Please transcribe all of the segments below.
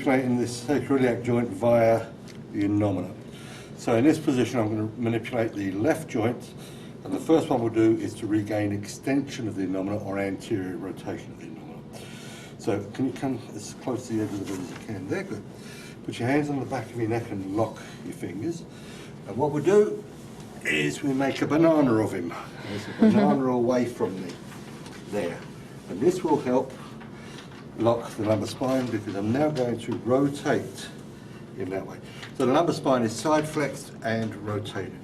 manipulating this sacroiliac joint via the innominate. So in this position I'm going to manipulate the left joint, and the first one we'll do is to regain extension of the innominate or anterior rotation of the innominate. So can you come as close to the edge of the bed as you can? There, good. Put your hands on the back of your neck and lock your fingers. And what we'll do is we make a banana of him. There's a banana away from me. There. And this will help lock the lumbar spine, because I'm now going to rotate in that way. So the lumbar spine is side flexed and rotated.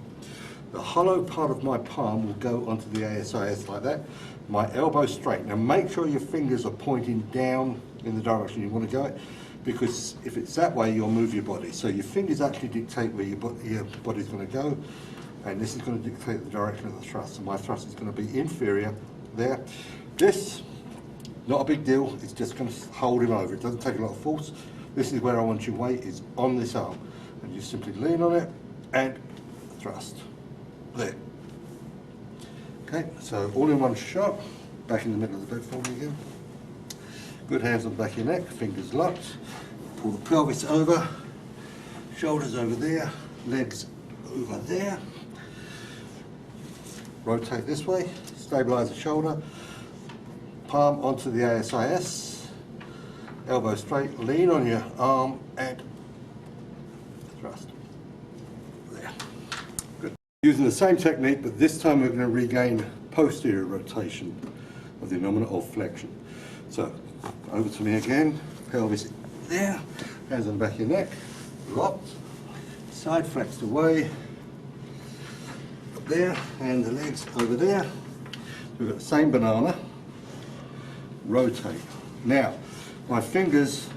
The hollow part of my palm will go onto the ASIS like that. My elbow straight. Now make sure your fingers are pointing down in the direction you want to go, because if it's that way you'll move your body. So your fingers actually dictate where your body's going to go, and this is going to dictate the direction of the thrust. So my thrust is going to be inferior there. This, not a big deal, it's just going to hold him over. It doesn't take a lot of force. This is where I want your weight, is on this arm. And you simply lean on it and thrust. There. Okay, so all in one shot. Back in the middle of the bed for me again. Good, hands on the back of your neck, fingers locked. Pull the pelvis over, shoulders over there, legs over there. Rotate this way, stabilize the shoulder. Palm onto the ASIS, elbow straight, lean on your arm and thrust. There. Good. Using the same technique, but this time we're going to regain posterior rotation of the innominate or flexion. So, over to me again, pelvis there, hands on the back of your neck, locked, side flexed away, up there, and the legs over there. We've got the same banana. Rotate. Now, my fingers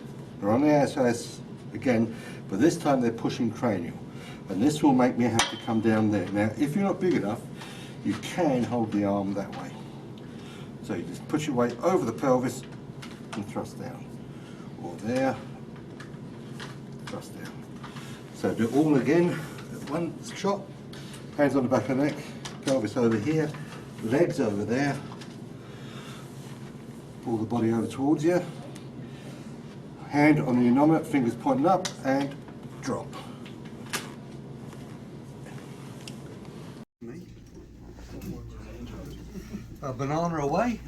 are on the ASIS again, but this time they're pushing cranial, and this will make me have to come down there. Now, if you're not big enough, you can hold the arm that way. So you just put your weight over the pelvis and thrust down, or there, thrust down. So do it all again at one shot. Hands on the back of the neck, pelvis over here, legs over there. Pull the body over towards you. Hand on the innominate, fingers pointing up, and drop. Banana away.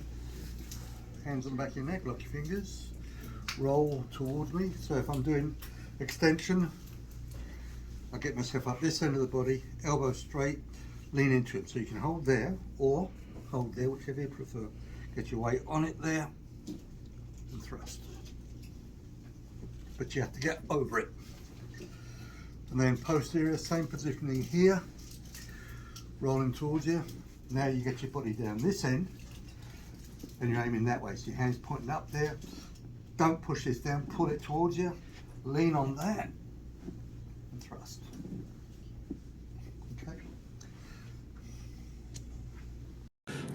Hands on the back of your neck, lock your fingers. Roll towards me. So if I'm doing extension, I get myself up this end of the body, elbow straight, lean into it. So you can hold there or hold there, whichever you prefer. Get your weight on it there and thrust. But you have to get over it. And then posterior, same positioning here, rolling towards you. Now you get your body down this end and you're aiming that way. So your hands pointing up there. Don't push this down, pull it towards you, lean on that and thrust. Okay.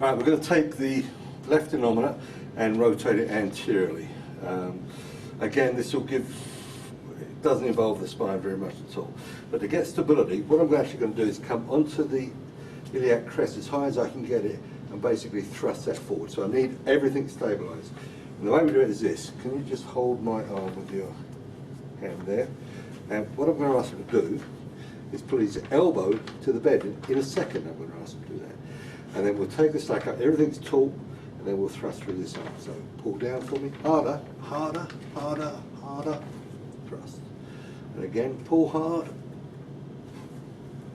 All right, we're going to take the left innominate and rotate it anteriorly. Again, this will give, it doesn't involve the spine very much at all. But to get stability, what I'm actually going to do is come onto the iliac crest as high as I can get it and basically thrust that forward. So I need everything stabilized. And the way we do it is this. Can you just hold my arm with your hand there? And what I'm going to ask you to do is put his elbow to the bed. In a second I'm going to ask you to do that. And then we'll take the slack up, everything's taut, and then we'll thrust through this arm. So pull down for me, harder, harder, harder, harder, thrust. And again, pull hard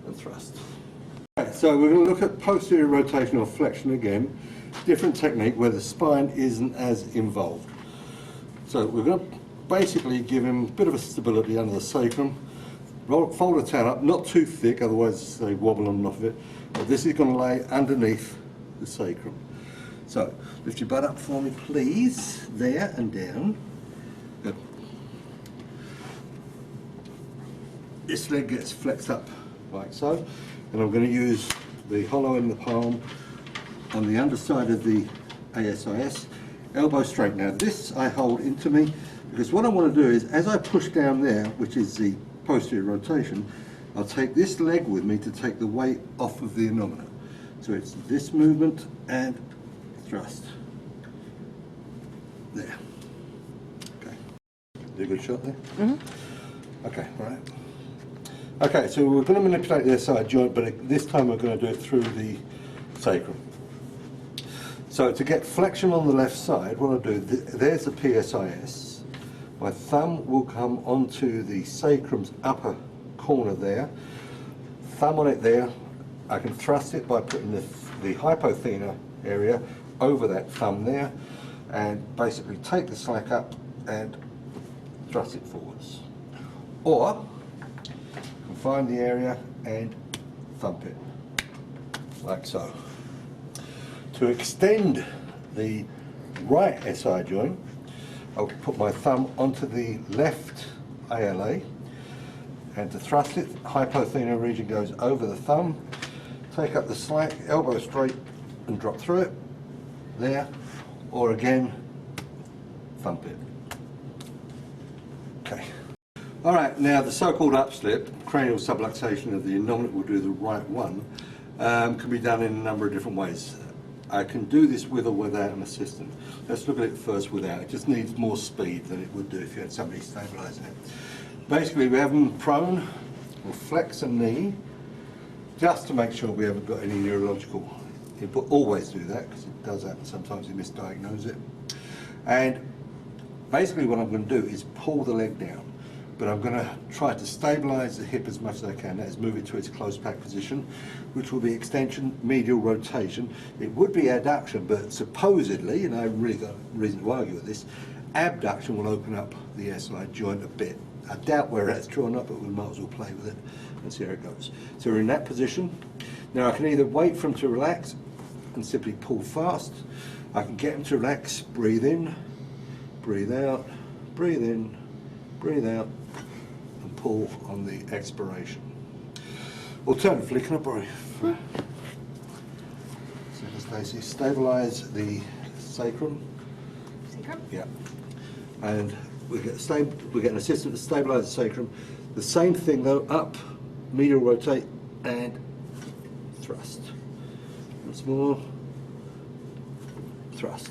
and thrust. Right, so we're going to look at posterior rotation or flexion again, different technique where the spine isn't as involved. So we're going to basically give him a bit of a stability under the sacrum, fold the tail up, not too thick, otherwise they wobble on and off of it, but this is going to lay underneath the sacrum. So, lift your butt up for me, please. There and down. Good. This leg gets flexed up like so. And I'm going to use the hollow in the palm on the underside of the ASIS. Elbow straight. Now this I hold into me, because what I want to do is, as I push down there, which is the posterior rotation, I'll take this leg with me to take the weight off of the innominate. So it's this movement and thrust. There. Okay. Do a good shot there? Okay, all right. Okay, so we're going to manipulate the SI joint, but this time we're going to do it through the sacrum. So to get flexion on the left side, what I'll do, there's the PSIS. My thumb will come onto the sacrum's upper corner there. Thumb on it there. I can thrust it by putting the hypothenar area over that thumb there, and basically take the slack up and thrust it forwards. Or you can find the area and thump it, like so. To extend the right SI joint, I'll put my thumb onto the left ALA, and to thrust it, hypothenar region goes over the thumb, take up the slack, elbow straight, and drop through it, there, or again, thump it. Okay. All right, now the so-called upslip, cranial subluxation of the innominate, will do the right one, can be done in a number of different ways. I can do this with or without an assistant. Let's look at it first without. It just needs more speed than it would do if you had somebody stabilising it. Basically, we have them prone, we'll flex a knee, just to make sure we haven't got any neurological input. Always do that, because it does happen, sometimes you misdiagnose it. And basically what I'm going to do is pull the leg down, but I'm going to try to stabilise the hip as much as I can. That is, move it to its close pack position, which will be extension, medial rotation. It would be adduction, but supposedly, and I really got reason to argue with this, abduction will open up the SI joint a bit. I doubt where that's drawn up, but we might as well play with it and see how it goes. So we're in that position. Now I can either wait for him to relax and simply pull fast. I can get him to relax, breathe in, breathe out, breathe in, breathe out, and pull on the expiration. Alternatively, can I borrow you? So Stacey, stabilise the sacrum. Sacrum? Yeah. And we get an assistant to stabilise the sacrum. The same thing though, up, medial rotate, and thrust. Once more, thrust.